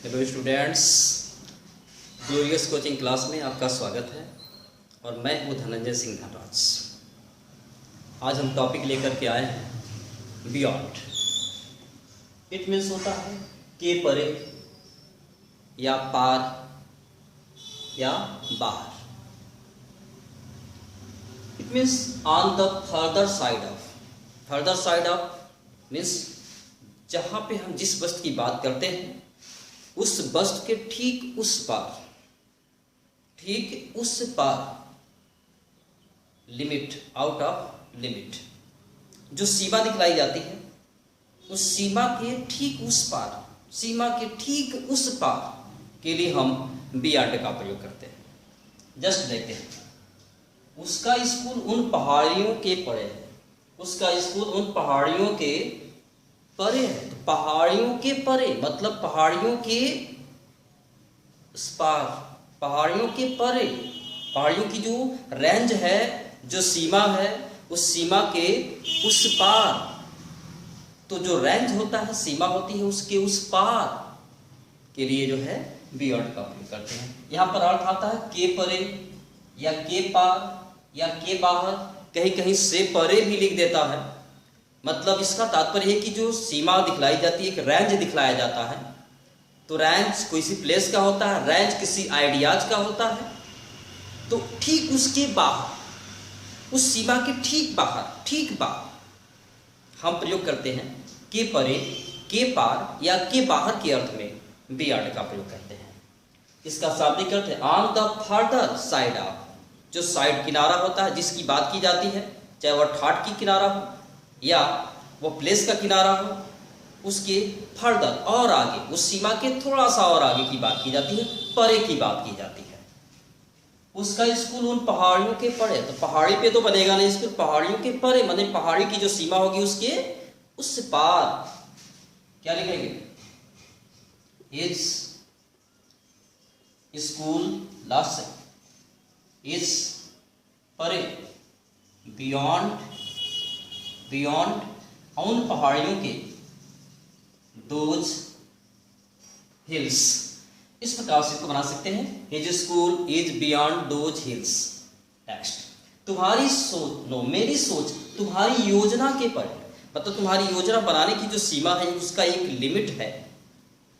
Hello students, glorious coaching class में आपका स्वागत है और मैं हूँ धनंजय सिंह धनराज। आज हम टॉपिक लेकर के आए हैं बियॉन्ड। इट मीन्स होता है के परे या पार या बाहर। It means on the further side of means जहाँ पे हम जिस वस्तु की बात करते हैं उस वस्तु के ठीक उस पार लिमिट, आउट ऑफ लिमिट, जो सीमा दिखलाई जाती है उस सीमा के ठीक उस पार के लिए हम बियॉन्ड का प्रयोग करते हैं। जस्ट देखते हैं, उसका स्कूल उन पहाड़ियों के परे है, परे है। तो पहाड़ियों के परे मतलब पहाड़ियों के उस पार, पहाड़ियों के परे, पहाड़ियों की जो रेंज है, जो सीमा है, उस सीमा के उस पार। तो जो रेंज होता है, सीमा होती है, उसके उस पार के लिए जो है बियॉन्ड का प्रयोग करते हैं। यहाँ पर अर्थ आता है के परे या के पार या के बाहर, कहीं कहीं से परे भी लिख देता है। मतलब इसका तात्पर्य है कि जो सीमा दिखलाई जाती है, एक रेंज दिखलाया जाता है। तो रेंज किसी प्लेस का होता है, रेंज किसी आइडियाज का होता है। तो ठीक उसके बाहर, उस सीमा के ठीक बाहर हम प्रयोग करते हैं के परे, के पार या के बाहर के अर्थ में बियॉन्ड का प्रयोग करते हैं। इसका शाब्दिक अर्थ है on the further side of, जो साइड किनारा होता है जिसकी बात की जाती है, चाहे वह ठाट की किनारा हो या वो प्लेस का किनारा हो, उसके फर्दर और आगे, उस सीमा के थोड़ा सा और आगे की बात की जाती है, परे की बात की जाती है। उसका स्कूल उन पहाड़ियों के परे, तो पहाड़ी पे तो बनेगा नहीं स्कूल, पहाड़ियों के परे माने पहाड़ी की जो सीमा होगी उसके उस पार क्या लिखेंगे? इज स्कूल लास्ट से इज परे, बियॉन्ड उन पहाड़ियों के, दोज हिल्स। इस प्रकार से इसको बना सकते हैं, his school is beyond those hills. Next, तुम्हारी सोच, नो मेरी सोच तुम्हारी योजना के परे, मतलब तुम्हारी योजना बनाने की जो सीमा है उसका एक लिमिट है।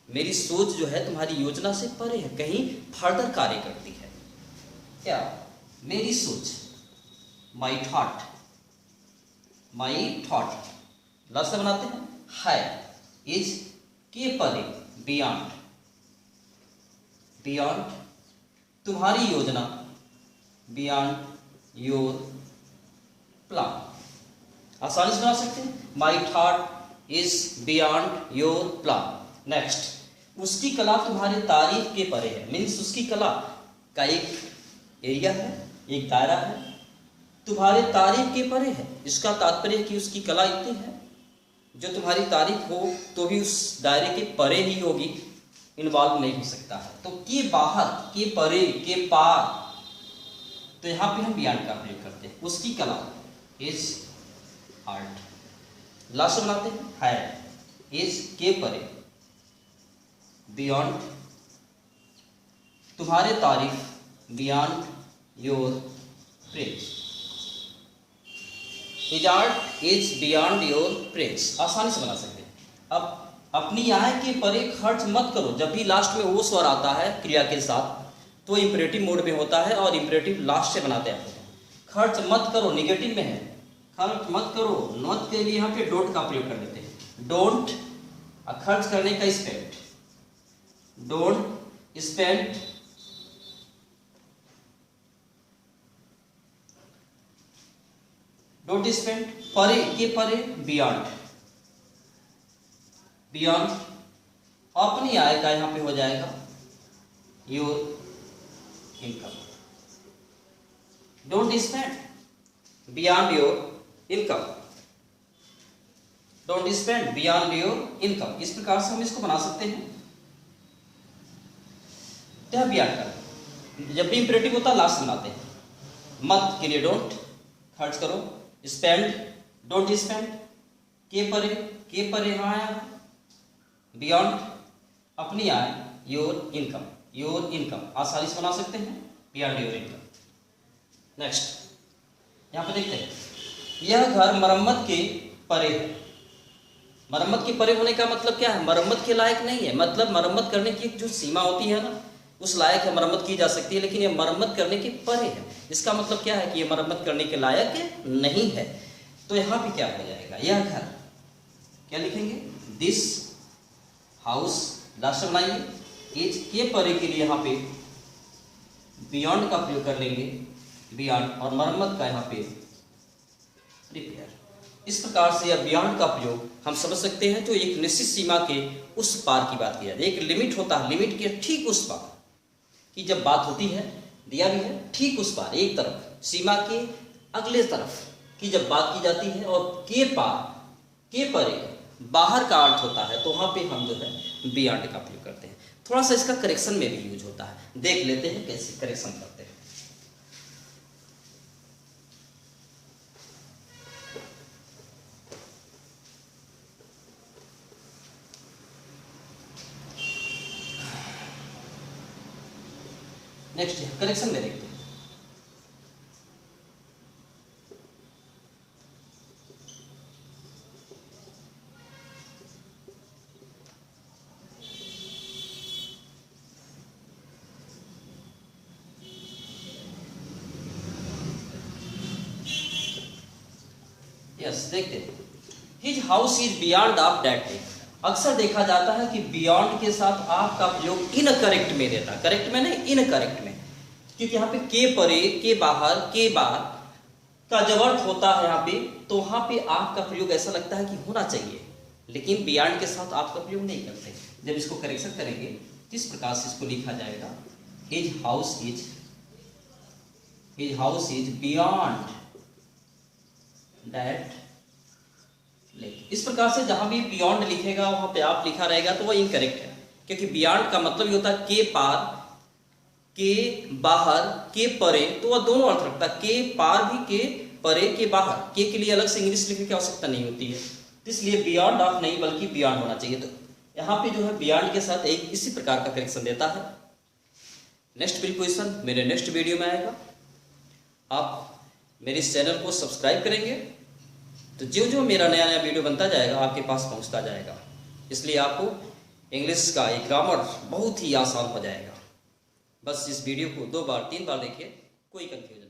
मेरी सोच जो है तुम्हारी योजना से परे है, कहीं फर्दर कार्य करती है। क्या? मेरी सोच, माई थॉट लफ्ज़ से बनाते हैं, है, इज के परे, बियॉन्ड तुम्हारी योजना, बियॉन्ड योर प्लान। आसानी से बना सकते हैं, my thought is beyond your plan. Next, उसकी कला तुम्हारे तारीफ के परे है, मीन्स उसकी कला का एक एरिया है, एक दायरा है, तुम्हारे तारीफ के परे है। इसका तात्पर्य है कि उसकी कला इतनी है जो तुम्हारी तारीफ हो तो भी उस दायरे के परे ही होगी, इन्वॉल्व नहीं हो सकता है। तो के बाहर, के परे, के पार, तो यहाँ पे हम बियॉन्ड का प्रयोग करते हैं। उसकी कला इज आर्ट, लास्ट बनाते हैं, है, इज के परे, बियॉन्ड तुम्हारे तारीफ, beyond your praise. His art is beyond your praise। आसानी से बना सकते हैं। अब अपनी आय के परे खर्च मत करो, जब भी लास्ट में वो स्वर आता है क्रिया के साथ तो इंपरेटिव मोड में होता है और इंपरेटिव लास्ट से बनाते आते हैं। खर्च मत करो निगेटिव में है, खर्च मत करो, नॉट के लिए यहाँ पे डोंट का प्रयोग कर देते हैं। डोंट, खर्च करने का स्पेंड, डोंट स्पेंड परे, के परे, बियॉन्ड अपनी आय का यहां पे हो जाएगा your income. Don't spend beyond your income, don't spend beyond your income. इस प्रकार से हम इसको बना सकते हैं। क्या बियॉन्ड का जब भी इंपरेटिव होता है लास्ट बनाते हैं। मत के लिए डोंट, खर्च करो, स्पेंड, डोंट स्पेंड, के परे यहाँ आया, बियॉन्ड अपनी आय, योर इनकम, योर इनकम आसानी से बना सकते हैं, बियॉन्ड योर इनकम। नेक्स्ट यहाँ पे देखते हैं, यह घर मरम्मत के परे है। मरम्मत के परे होने का मतलब क्या है? मरम्मत के लायक नहीं है, मतलब मरम्मत करने की जो सीमा होती है ना, उस लायक है, मरम्मत की जा सकती है, लेकिन ये मरम्मत करने के परे है। इसका मतलब क्या है कि ये मरम्मत करने के लायक नहीं है। तो यहाँ पे क्या हो जाएगा, यह घर, क्या लिखेंगे, दिस हाउस, लास्ट बनाइए, एज के परे के लिए यहाँ पे बियॉन्ड का प्रयोग कर लेंगे, बियॉन्ड, और मरम्मत का यहाँ पे रिपेयर। इस प्रकार से यह बियॉन्ड का प्रयोग हम समझ सकते हैं, जो एक निश्चित सीमा के उस पार की बात की जाती है। एक लिमिट होता है, लिमिट के ठीक उस पार की जब बात होती है, दिया भी है, ठीक उस पार, एक तरफ सीमा के अगले तरफ की जब बात की जाती है, और के पार, के परे, बाहर का अर्थ होता है, तो वहां पे हम जो है बियॉन्ड का प्रयोग करते हैं। थोड़ा सा इसका करेक्शन में भी यूज होता है, देख लेते हैं कैसे करेक्शन करते हैं। नेक्स्ट करेक्शन में देखते हैं। यस, देखते हैं, his house is beyond of that day. अक्सर देखा जाता है कि बियॉन्ड के साथ आप का प्रयोग इनकरेक्ट में रहता है, करेक्ट में नहीं, इनकरेक्ट में, क्योंकि यहाँ पे के परे, के बाहर, के बाहर का जब अर्थ होता है यहाँ पे, तो वहां पे आप का प्रयोग ऐसा लगता है कि होना चाहिए, लेकिन बियॉन्ड के साथ आप का प्रयोग नहीं करते। जब इसको करेक्शन करेंगे तो इस प्रकार से इसको लिखा जाएगा, his house is beyond that lake. इस प्रकार से जहां भी बियॉन्ड लिखेगा वहां पे आप लिखा रहेगा तो वह इनकरेक्ट है, क्योंकि बियॉन्ड का मतलब ये होता है के पार, के बाहर, के परे, तो वह दोनों अर्थ रखता है, के पार भी, के परे, के बाहर। के लिए अलग से इंग्लिश लिखने की आवश्यकता नहीं होती है, इसलिए बियॉन्ड ऑफ नहीं बल्कि बियॉन्ड होना चाहिए। तो यहाँ पे जो है बियॉन्ड के साथ एक इसी प्रकार का करेक्शन देता है। नेक्स्ट प्रीपोजिशन मेरे नेक्स्ट वीडियो में आएगा। आप मेरे इस चैनल को सब्सक्राइब करेंगे तो जो जो मेरा नया नया वीडियो बनता जाएगा आपके पास पहुंचता जाएगा, इसलिए आपको इंग्लिश का एक ग्रामर बहुत ही आसान हो जाएगा। बस इस वीडियो को 2 बार 3 बार देखिए, कोई कंफ्यूजन